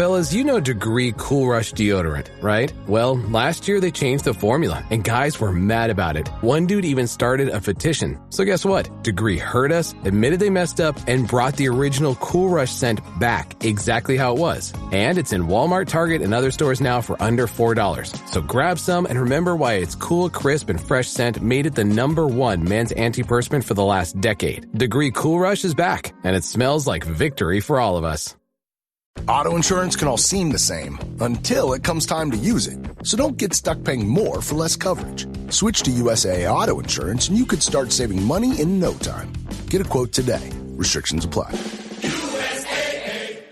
Fellas, you know Degree Cool Rush deodorant, right? Well, last year they changed the formula, and guys were mad about it. One dude even started a petition. So guess what? Degree heard us, admitted they messed up, and brought the original Cool Rush scent back exactly how it was. And it's in Walmart, Target, and other stores now for under $4. So grab some and remember why its cool, crisp, and fresh scent made it the #1 men's antiperspirant for the last decade. Degree Cool Rush is back, and it smells like victory for all of us. Auto insurance can all seem the same until it comes time to use it. So don't get stuck paying more for less coverage. Switch to USAA Auto Insurance and you could start saving money in no time. Get a quote today. Restrictions apply. USAA.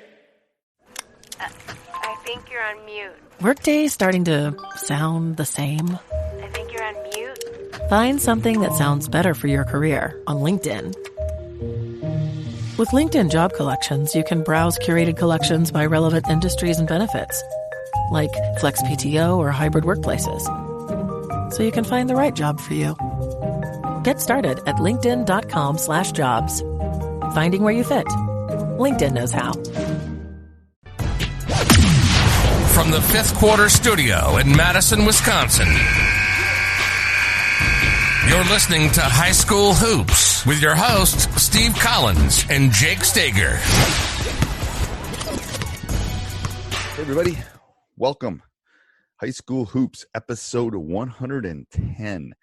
I think you're on mute. Workday starting to sound the same? I think you're on mute. Find something that sounds better for your career on LinkedIn. With LinkedIn Job Collections, you can browse curated collections by relevant industries and benefits, like flex PTO or hybrid workplaces, so you can find the right job for you. Get started at linkedin.com/jobs. Finding where you fit. LinkedIn knows how. From the Fifth Quarter Studio in Madison, Wisconsin, you're listening to High School Hoops with your hosts, Steve Collins and Jake Stager. Hey, everybody. Welcome. High School Hoops, episode 110.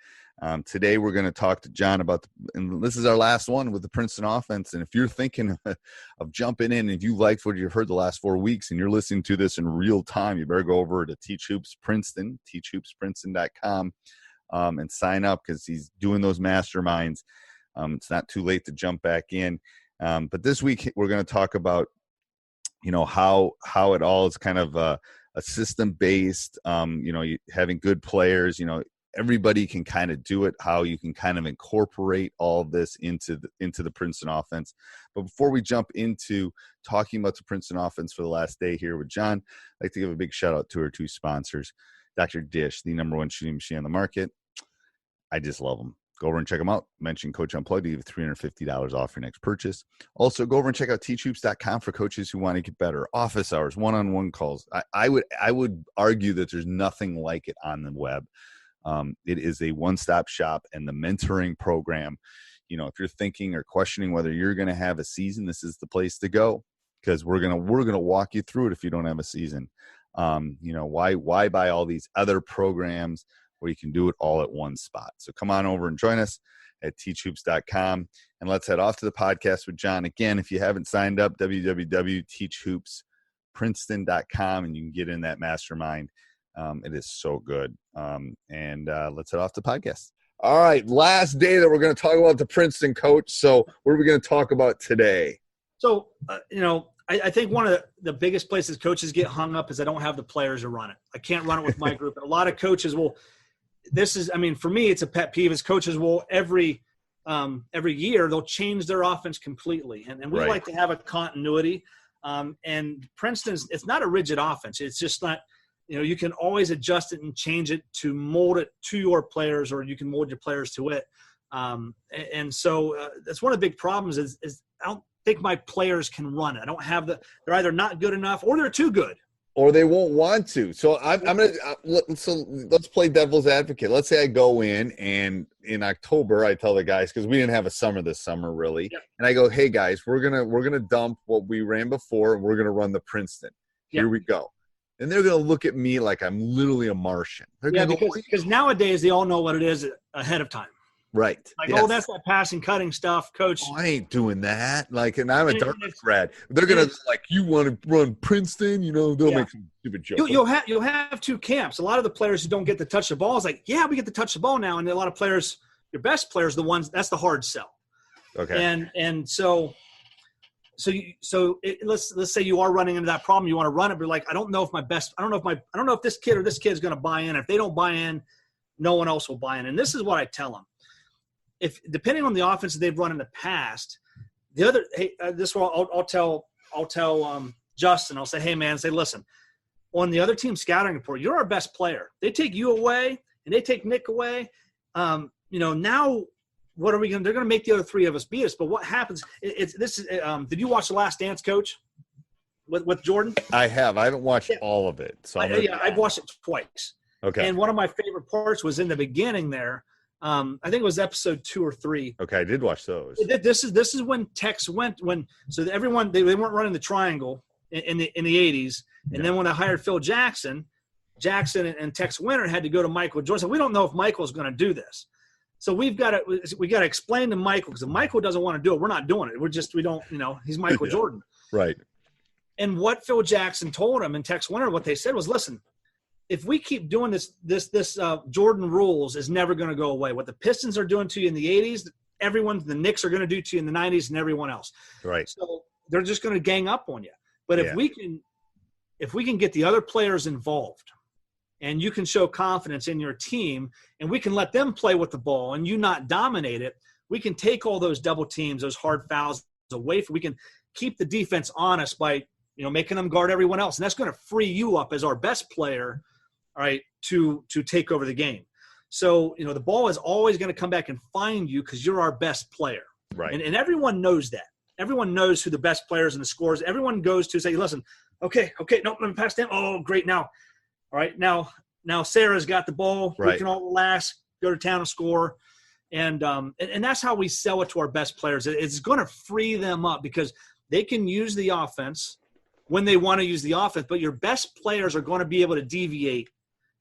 Today, we're going to talk to John about, and this is our last one with the Princeton offense. And if you're thinking of jumping in, if you liked what you've heard the last 4 weeks and you're listening to this in real time, you better go over to Teach Hoops Princeton, teachhoopsprinceton.com. And sign up because he's doing those masterminds. It's not too late to jump back in. But this week we're going to talk about, how it all is kind of a system based. Having good players. Everybody can kind of do it. How you can kind of incorporate all of this into the Princeton offense. But before we jump into talking about the Princeton offense for the last day here with John, I'd like to give a big shout out to our two sponsors. Dr. Dish, the #1 shooting machine on the market. I just love them. Go over and check them out. Mention Coach Unplugged to give $350 off your next purchase. Also, go over and check out teachhoops.com for coaches who want to get better. Office hours, one-on-one calls. I would argue that there's nothing like it on the web. It is a one-stop shop, and the mentoring program, if you're thinking or questioning whether you're going to have a season, this is the place to go because we're gonna walk you through it if you don't have a season. Why buy all these other programs where you can do it all at one spot? So come on over and join us at teachhoops.com, and let's head off to the podcast with John. Again, if you haven't signed up, www.teachhoopsprinceton.com, and you can get in that mastermind. It is so good. Let's head off to the podcast. All right, last day that we're going to talk about the Princeton coach. So what are we going to talk about today? So, I think one of the biggest places coaches get hung up is I don't have the players to run it. I can't run it with my group. And a lot of coaches will – for me, it's a pet peeve is coaches will every year they'll change their offense completely. And we like to have a continuity. And Princeton's – it's not a rigid offense. It's just not – you can always adjust it and change it to mold it to your players, or you can mold your players to it. So that's one of the big problems is I don't think my players can run it. I don't have they're either not good enough or they're too good. Or they won't want to. So let's play devil's advocate. Let's say I go in and in October I tell the guys, because we didn't have a summer this summer really, and I go, hey guys, we're gonna dump what we ran before and we're gonna run the Princeton. Here we go. And they're gonna look at me like I'm literally a Martian. Because nowadays they all know what it is ahead of time. Right. That's that passing, cutting stuff, coach. Oh, I ain't doing that. And I'm a Dartmouth grad. They're gonna you want to run Princeton? They'll make some stupid jokes. You'll have two camps. A lot of the players who don't get to touch the ball is we get to touch the ball now, and a lot of players, your best players, the ones that's the hard sell. Okay. So let's say you are running into that problem. You want to run it, but I don't know if this kid or this kid is going to buy in. If they don't buy in, no one else will buy in. And this is what I tell them. If depending on the offense that they've run in the past, I'll tell Justin. I'll say, hey man, listen, on the other team scouting report, you're our best player. They take you away and they take Nick away. Now what are we going to? They're going to make the other three of us beat us. But what happens? Did you watch The Last Dance, Coach? with Jordan? I have. I haven't watched all of it. So I've watched it twice. Okay. And one of my favorite parts was in the beginning there. I think it was episode 2 or 3. Okay, I did watch those. This is when Tex went so everyone they weren't running the triangle in the 80s, and then when they hired Phil Jackson and Tex Winter had to go to Michael Jordan. So we don't know if Michael's going to do this. So we got to explain to Michael, because if Michael doesn't want to do it, we're not doing it. We don't, he's Michael Jordan. Right. And what Phil Jackson told him and Tex Winter, what they said was, listen, if we keep doing this Jordan rules is never going to go away. What the Pistons are doing to you in the 80s, the Knicks are going to do to you in the 90s and everyone else. Right. So they're just going to gang up on you. But if we can get the other players involved, and you can show confidence in your team, and we can let them play with the ball and you not dominate it, we can take all those double teams, those hard fouls away from. We can keep the defense honest by making them guard everyone else, and that's going to free you up as our best player, all right, to take over the game. So the ball is always going to come back and find you because you're our best player, right? And everyone knows that. Everyone knows who the best players and the scorers. Everyone goes to say, listen, okay, no, let me pass them. Oh, great, now. All right, now Sarah's got the ball. Right. We can all relax, go to town and score. And that's how we sell it to our best players. It's going to free them up because they can use the offense when they want to use the offense, but your best players are going to be able to deviate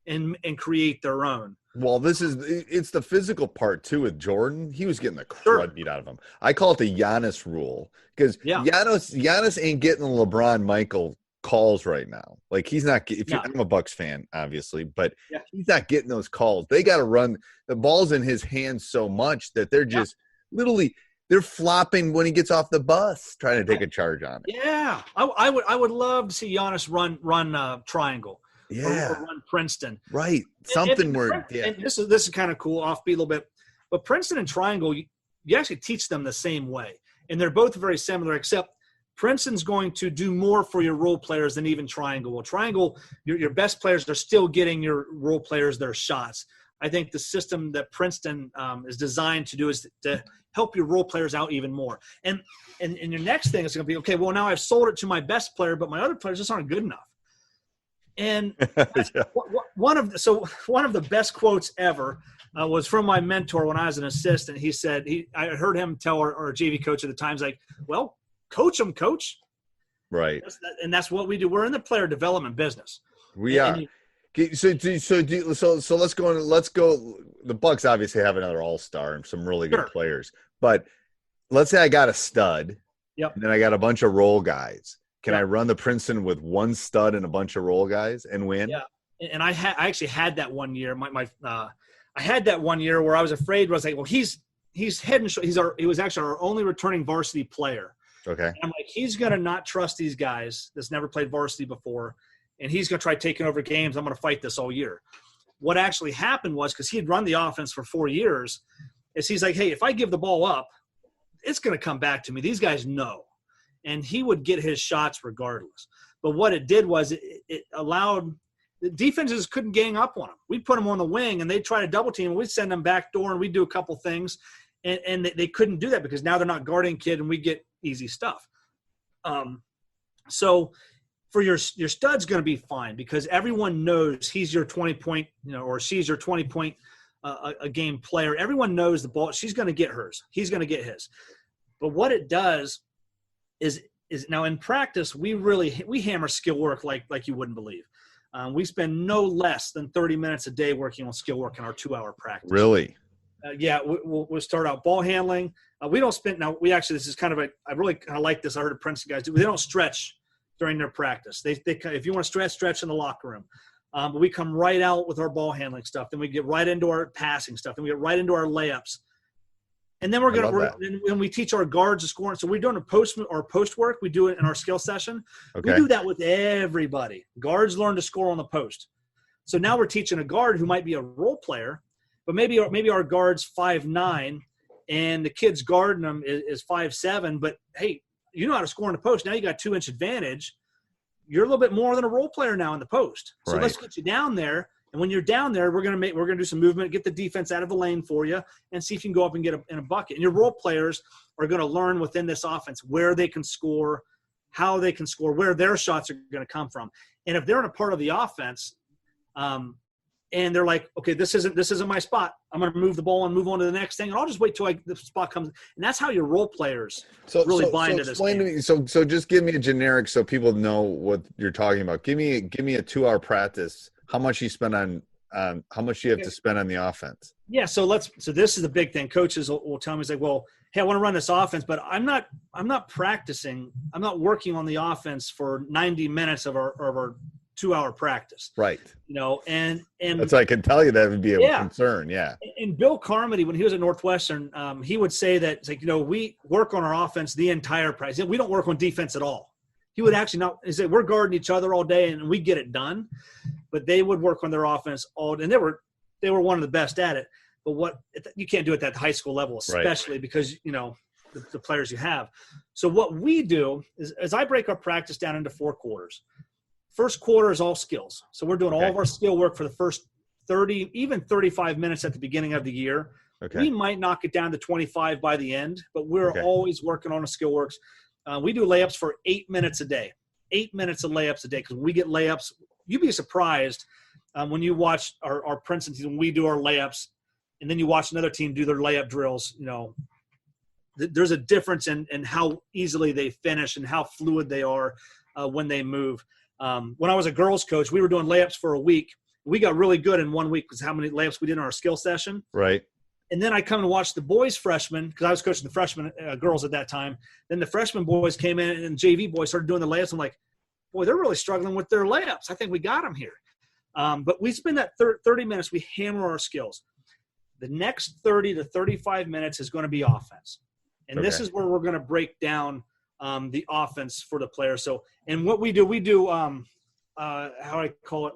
and create their own. Well, it's the physical part too with Jordan. He was getting the crud beat out of him. I call it the Giannis rule because Giannis ain't getting the LeBron Michael calls right now. Like he's not. I'm a Bucks fan, obviously, but he's not getting those calls. They got to run the ball's in his hands so much that they're just literally they're flopping when he gets off the bus, trying to take a charge on it. Yeah, I would love to see Giannis run triangle. Yeah, or run Princeton. Right, something where. Yeah, and this is kind of cool, offbeat a little bit, but Princeton and triangle, you actually teach them the same way, and they're both very similar, except Princeton's going to do more for your role players than even triangle. Well, triangle, your best players are still getting your role players their shots. I think the system that Princeton is designed to do is to help your role players out even more. And your next thing is going to be, okay, well, now I've sold it to my best player, but my other players just aren't good enough. And one of the best quotes ever was from my mentor when I was an assistant. He said, I heard him tell our JV coach at the time, he's like, well, coach them, coach. Right. And that's what we do. We're in the player development business. We are. So let's go. The Bucks obviously have another all-star and some really good players. But let's say I got a stud. Yep. And then I got a bunch of role guys. Can I run the Princeton with one stud and a bunch of role guys and win? Yeah. And I actually had that one year. I had that one year where I was afraid. I was like, well, he's head and shoulders. He was actually our only returning varsity player. Okay. And I'm like, he's going to not trust these guys that's never played varsity before, and he's going to try taking over games. I'm going to fight this all year. What actually happened was, because he had run the offense for 4 years, is he's like, hey, if I give the ball up, it's going to come back to me. These guys know. And he would get his shots regardless. But what it did was it allowed – the defenses couldn't gang up on him. We'd put him on the wing, and they'd try to double team, and we'd send them back door, and we'd do a couple things. And they couldn't do that because now they're not guarding kid, and we get easy stuff. So for your stud's going to be fine because everyone knows he's your 20-point, or she's your 20-point a game player. Everyone knows the ball. She's going to get hers. He's going to get his. But what it does is now in practice we hammer skill work like you wouldn't believe. We spend no less than 30 minutes a day working on skill work in our 2-hour practice. Really? We'll start out ball handling. We don't spend – now, this is kind of I really kind of like this. I heard the Princeton guys do. They don't stretch during their practice. They if you want to stretch in the locker room. But we come right out with our ball handling stuff. Then we get right into our passing stuff. Then we get right into our layups. And then when we teach our guards to score. So we're doing post work. We do it in our skill session. Okay. We do that with everybody. Guards learn to score on the post. So now we're teaching a guard who might be a role player, but maybe our guard's 5'9", and the kid's guarding them is 5'7". But hey, you know how to score in the post. Now you got 2-inch advantage. You're a little bit more than a role player now in the post. So let's get you down there. And when you're down there, we're gonna do some movement, get the defense out of the lane for you, and see if you can go up and get in a bucket. And your role players are gonna learn within this offense where they can score, how they can score, where their shots are going to come from. And if they're in a part of the offense, and they're like, okay, this isn't my spot, I'm going to move the ball and move on to the next thing, and I'll just wait till the spot comes. And that's how your role players really buy into this. Explain to me. So just give me a generic so people know what you're talking about. Give me a 2-hour practice. How much you spend on how much you have to spend on the offense? Yeah. So this is the big thing. Coaches will tell me, it's like, well, hey, I want to run this offense, but I'm not practicing. I'm not working on the offense for 90 minutes of our 2-hour practice. Right. And that's, I can tell you that would be a concern. Yeah. And Bill Carmody, when he was at Northwestern, he would say that it's like, we work on our offense the entire practice. We don't work on defense at all. He would actually he said, we're guarding each other all day and we get it done, but they would work on their offense all day. And they were one of the best at it, but you can't do it at the high school level, especially because, the players you have. So what we do is I break our practice down into 4 quarters. First quarter is all skills. So we're doing all of our skill work for the first 30, even 35 minutes at the beginning of the year. Okay. We might knock it down to 25 by the end, but we're always working on the skill works. We do layups for 8 minutes a day, 8 minutes of layups a day. Because when we get layups, you'd be surprised when you watch our Princeton team, when we do our layups, and then you watch another team do their layup drills, there's a difference in how easily they finish and how fluid they are when they move. When I was a girls coach, we were doing layups for a week. We got really good in 1 week because how many layups we did in our skill session. Right. And then I come and watch the boys freshmen because I was coaching the freshman girls at that time. Then the freshman boys came in and JV boys started doing the layups. I'm like, boy, they're really struggling with their layups. I think we got them here. But we spend that 30 minutes, we hammer our skills. The next 30 to 35 minutes is going to be offense. And this is where we're going to break down the offense for the players. So, and what we do, how I call it,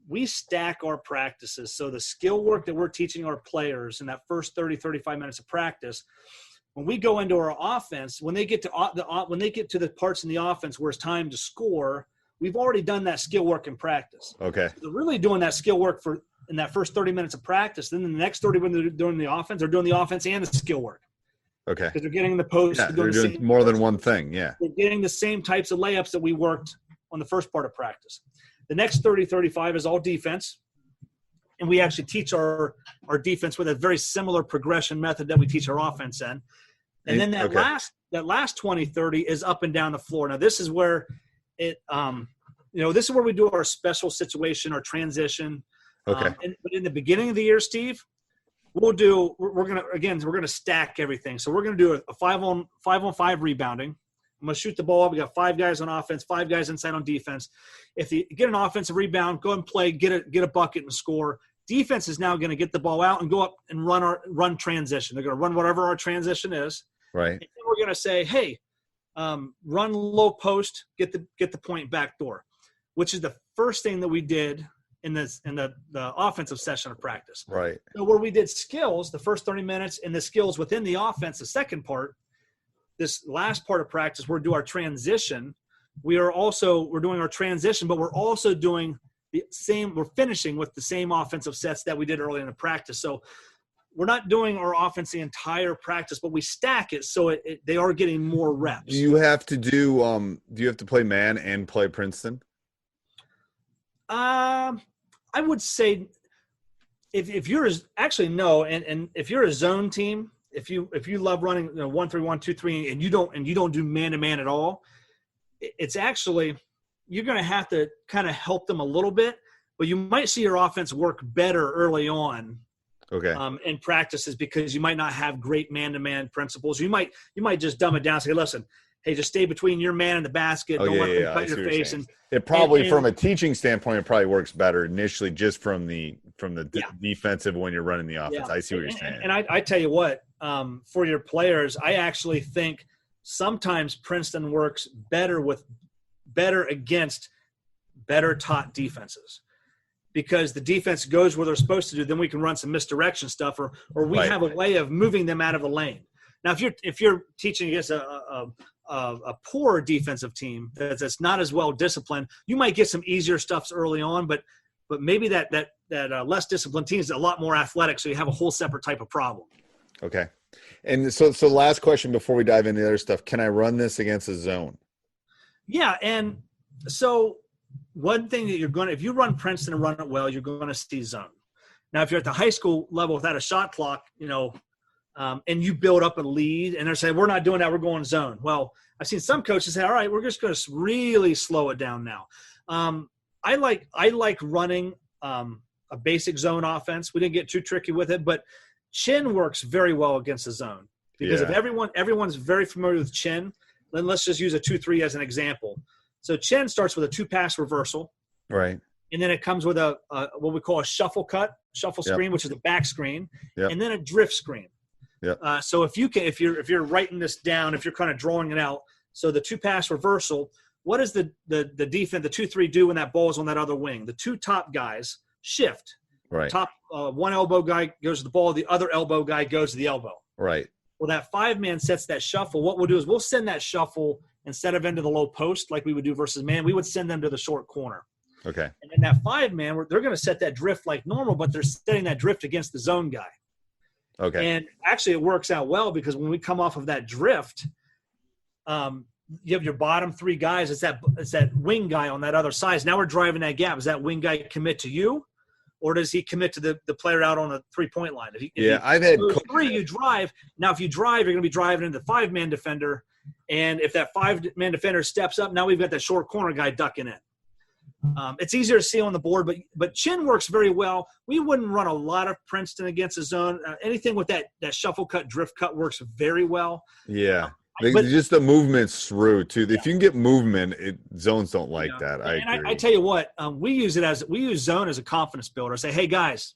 we stack our practices. So the skill work that we're teaching our players in that first 30, 35 minutes of practice, when we go into our offense, when they get to the parts in the offense where it's time to score, we've already done that skill work in practice. Okay. So they're really doing that skill work in that first 30 minutes of practice. Then the next 30 when they're doing the offense, they're doing the offense and the skill work. Okay. Because they're getting the post. Yeah, they're doing more than one thing. Yeah. They're getting the same types of layups that we worked on the first part of practice. The next 30, 35 is all defense. And we actually teach our defense with a very similar progression method that we teach our offense in. And then that last 20, 30 is up and down the floor. Now this is where this is where we do our special situation, our transition. Okay. But in the beginning of the year, Steve, we're gonna stack everything. So we're gonna do a 5-on-5 rebounding. I'm gonna shoot the ball up. We got 5 guys on offense, 5 guys inside on defense. If you get an offensive rebound, go and play, get a bucket and score. Defense is now gonna get the ball out and go up and run transition. They're gonna run whatever our transition is. Right. And then we're gonna say, hey, run low post, get the point back door, which is the first thing that we did in the offensive session of practice. Right. So where we did skills, the first 30 minutes, and the skills within the offense, the second part, this last part of practice, we're doing our transition. We're doing our transition, but we're also doing we're finishing with the same offensive sets that we did early in the practice. So we're not doing our offense the entire practice, but we stack it so they are getting more reps. Do you have to play man and play Princeton? I would say if you're actually no, and if you're a zone team, if you love running 1-3-1, 2-3, and you don't do man to man at all, it's actually you're going to have to kind of help them a little bit, but you might see your offense work better early on. Okay. In practices because you might not have great man to man principles. You might just dumb it down. Say, listen, hey, just stay between your man and the basket. Don't let them cut your face. And it probably, from a teaching standpoint, it probably works better initially just from the defensive when you're running the offense. Yeah. I see what you're saying. And I tell you what, for your players, I actually think sometimes Princeton works better against better taught defenses. Because the defense goes where they're supposed to do, then we can run some misdirection stuff, or we have a way of moving them out of the lane. Now, if you're teaching against a poor defensive team that's not as well disciplined, you might get some easier stuffs early on, but maybe that less disciplined team is a lot more athletic, so you have a whole separate type of problem. Okay. And so last question before we dive into the other stuff, can I run this against a zone? Yeah. And so one thing that if you run Princeton and run it well, you're going to see zone. Now, if you're at the high school level without a shot clock, and you build up a lead and they're saying, we're not doing that, we're going zone. Well, I've seen some coaches say, all right, we're just going to really slow it down now. I like running a basic zone offense. We didn't get too tricky with it, but chin works very well against the zone because if everyone's very familiar with chin, then let's just use a 2-3 as an example. So chin starts with a 2-pass reversal. Right. And then it comes with a what we call a shuffle screen, which is a back screen, and then a drift screen. Yeah. So if you're writing this down, if you're kind of drawing it out, so the 2-pass reversal, what does the defense, the 2-3 do when that ball's on that other wing? The two top guys shift. Right. Top one elbow guy goes to the ball, the other elbow guy goes to the elbow. Right. Well, that 5-man sets that shuffle. What we'll do is we'll send that shuffle instead of into the low post like we would do versus man, we would send them to the short corner. Okay. And then that 5-man, they're going to set that drift like normal, but they're setting that drift against the zone guy. Okay. And actually it works out well because when we come off of that drift, you have your bottom 3 guys. It's that wing guy on that other side. Now we're driving that gap. Does that wing guy commit to you, or does he commit to the player out on the 3-point line? I've had 3. You drive. Now, if you drive, you're going to be driving into the 5-man defender, and if that 5-man defender steps up, now we've got that short corner guy ducking in. It's easier to see on the board, but chin works very well. We wouldn't run a lot of Princeton against a zone. Anything with that shuffle cut, drift cut works very well. Yeah. Just the movement's through too. If you can get movement, zones don't like that. I tell you what, we use zone as a confidence builder. Say, hey guys,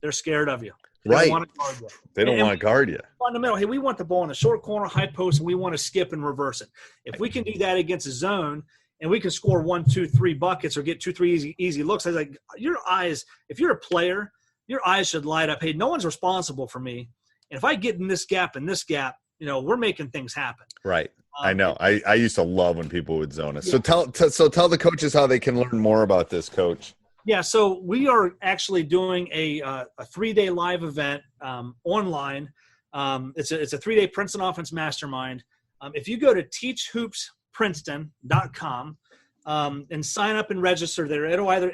they're scared of you. They don't want to guard you. They don't want to guard you. Fundamental. Hey, we want the ball in the short corner, high post, and we want to skip and reverse it. If we can do that against a zone, and we can score 1, 2, 3 buckets or get 2, 3 easy looks, I was like, your eyes. If you're a player, your eyes should light up. Hey, no one's responsible for me, and if I get in this gap and this gap, we're making things happen. Right. I know. I used to love when people would zone us. Yeah. So tell the coaches how they can learn more about this, Coach. Yeah. So we are actually doing a 3-day live event online. It's a 3-day Princeton Offense Mastermind. If you go to teachhoopsprinceton.com and sign up and register there, it'll either,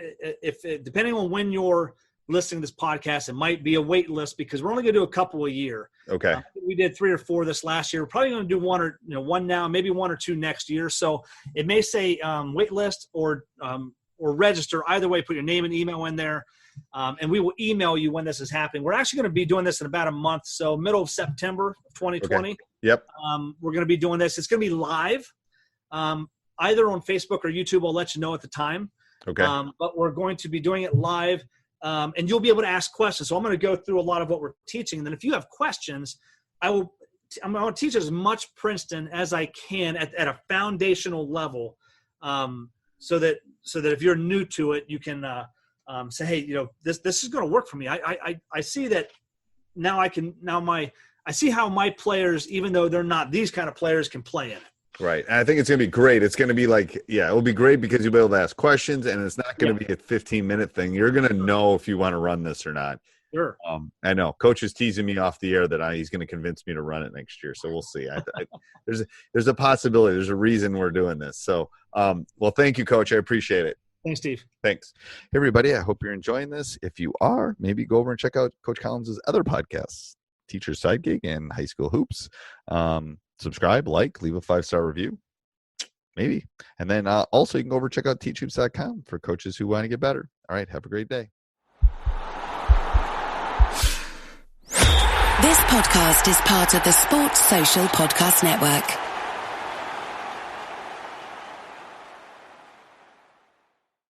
depending on when you're listening to this podcast, it might be a wait list because we're only going to do a couple a year. Okay. We did 3 or 4 this last year. We're probably going to do one now, maybe 1 or 2 next year. So it may say wait list or register. Either way, put your name and email in there, and we will email you when this is happening. We're actually going to be doing this in about a month, so middle of September of 2020. Okay. Yep. We're going to be doing this. It's going to be live, either on Facebook or YouTube. I'll let you know at the time. Okay. But we're going to be doing it live. And you'll be able to ask questions. So I'm going to go through a lot of what we're teaching. And then if you have questions, I'm going to teach as much Princeton as I can at a foundational level, so that if you're new to it, you can say, hey, this is going to work for me. I see that now. I see how my players, even though they're not these kind of players, can play in it. Right. And I think it's going to be great. It's going to be it'll be great because you'll be able to ask questions, and it's not going to be a 15-minute thing. You're going to know if you want to run this or not. Sure. I know. Coach is teasing me off the air that he's going to convince me to run it next year. So we'll see. There's a possibility. There's a reason we're doing this. So, well, thank you, Coach. I appreciate it. Thanks, Steve. Thanks. Hey, everybody. I hope you're enjoying this. If you are, maybe go over and check out Coach Collins' other podcasts, Teacher's Side Gig and High School Hoops. Subscribe, leave a 5-star review, maybe. And then also you can go over and check out teachhoops.com for coaches who want to get better. All right. Have a great day. This podcast is part of the Sports Social Podcast Network.